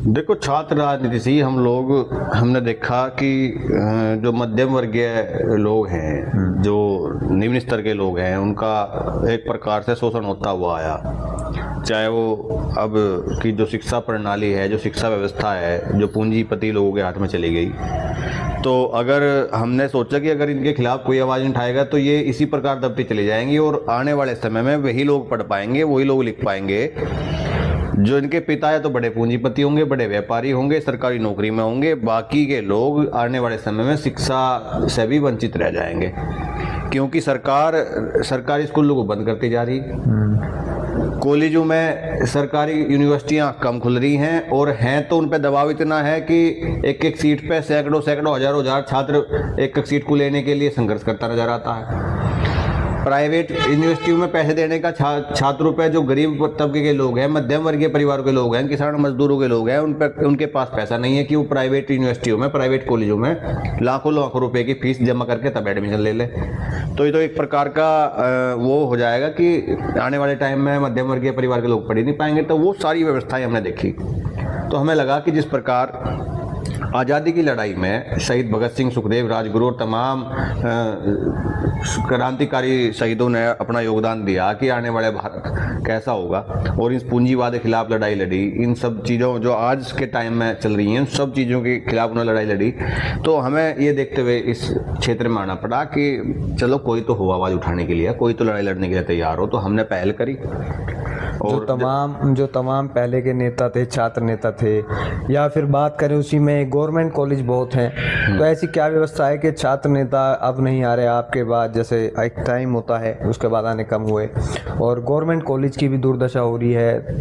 देखो, छात्र राजनीति से ही हमने देखा कि जो मध्यम वर्गीय लोग हैं, जो निम्न स्तर के लोग हैं, उनका एक प्रकार से शोषण होता हुआ आया। चाहे वो अब की जो शिक्षा प्रणाली है, जो शिक्षा व्यवस्था है, जो पूंजीपति लोगों के हाथ में चली गई, तो अगर हमने सोचा कि अगर इनके खिलाफ कोई आवाज़ नहीं उठाएगा तो ये इसी प्रकार दबती चली जाएंगी और आने वाले समय में वही लोग पढ़ पाएंगे, वही लोग लिख पाएंगे जो इनके पिता है तो बड़े पूंजीपति होंगे, बड़े व्यापारी होंगे, सरकारी नौकरी में होंगे। बाकी के लोग आने वाले समय में शिक्षा से भी वंचित रह जाएंगे, क्योंकि सरकार सरकारी स्कूलों को बंद करती जा रही, कॉलेजों में सरकारी यूनिवर्सिटियां कम खुल रही हैं, और हैं तो उन पर दबाव इतना है कि एक एक सीट पे सैकड़ों सैकड़ों हज़ार छात्र एक एक सीट को लेने के लिए संघर्ष करता नजर आता है। प्राइवेट यूनिवर्सिटियों में पैसे देने का छात्रों पे जो गरीब तबके के लोग हैं, मध्यम वर्गीय परिवारों के लोग हैं, किसान मजदूरों के लोग हैं, उनके पास पैसा नहीं है कि वो प्राइवेट यूनिवर्सिटियों में, प्राइवेट कॉलेजों में लाखों रुपए की फीस जमा करके तब एडमिशन ले ले। तो ये तो एक प्रकार का वो हो जाएगा कि आने वाले टाइम में मध्यम वर्गीय परिवार के लोग पढ़ ही नहीं पाएंगे। तो वो सारी व्यवस्थाएं हमने देखी, तो हमें लगा कि जिस प्रकार आज़ादी की लड़ाई में शहीद भगत सिंह, सुखदेव, राजगुरु और तमाम क्रांतिकारी शहीदों ने अपना योगदान दिया कि आने वाले भारत कैसा होगा, और इस पूंजीवाद के खिलाफ लड़ाई लड़ी, इन सब चीज़ों जो आज के टाइम में चल रही हैं उन सब चीज़ों के खिलाफ उन्होंने लड़ाई लड़ी। तो हमें ये देखते हुए इस क्षेत्र में आना पड़ा कि चलो कोई तो हो आवाज़ उठाने के लिए, कोई तो लड़ाई लड़ने के लिए तैयार हो, तो हमने पहल करी। जो तमाम पहले के नेता थे, छात्र नेता थे, या फिर बात करें उसी में गवर्नमेंट कॉलेज बहुत हैं, तो ऐसी क्या व्यवस्था है कि छात्र नेता अब नहीं आ रहे आपके बाद, जैसे एक टाइम होता है उसके बाद आने कम हुए, और गवर्नमेंट कॉलेज की भी दुर्दशा हो रही है,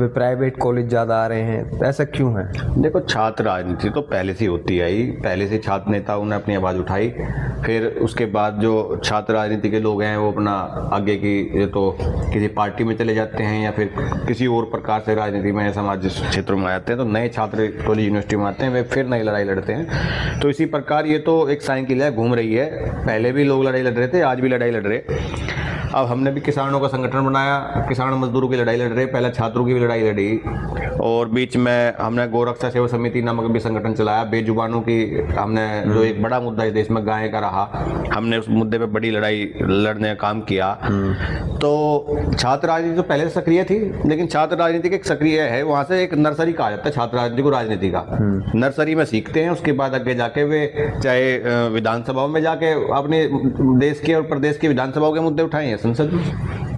प्राइवेट कॉलेज ज़्यादा आ रहे हैं, तो ऐसा क्यों है? देखो, छात्र राजनीति तो पहले से होती आई, पहले से छात्र नेताओं ने अपनी आवाज़ उठाई, फिर उसके बाद जो छात्र राजनीति के लोग हैं वो अपना आगे की तो किसी पार्टी में चले जाते हैं या फिर किसी और प्रकार से राजनीति में, समाज क्षेत्रों में आते हैं, तो नए छात्र कॉलेज यूनिवर्सिटी में आते हैं, वे फिर नई लड़ाई लड़ते हैं। तो इसी प्रकार ये तो एक साइकिल है, घूम रही है। पहले भी लोग लड़ाई लड़ रहे थे, आज भी लड़ाई लड़ रहे। अब हमने भी किसानों का संगठन बनाया, किसान मजदूरों की लड़ाई लड़ रहे, पहले छात्रों की भी लड़ाई लड़ी, और बीच में हमने गोरक्षा सेवा समिति नामक भी संगठन चलाया। बेजुबानों की हमने जो एक बड़ा मुद्दा इस देश में गाय का रहा, हमने उस मुद्दे पे बड़ी लड़ाई लड़ने का काम किया। तो छात्र राजनीति तो पहले से सक्रिय थी, लेकिन छात्र राजनीति एक सक्रिय है, वहाँ से एक नर्सरी कहा जाता है छात्र राजनीति को, राजनीति का नर्सरी में सीखते हैं, उसके बाद आगे जाके वे चाहे विधानसभाओं में जाके अपने देश के और प्रदेश के विधानसभाओं के मुद्दे उठाए हैं संसद में।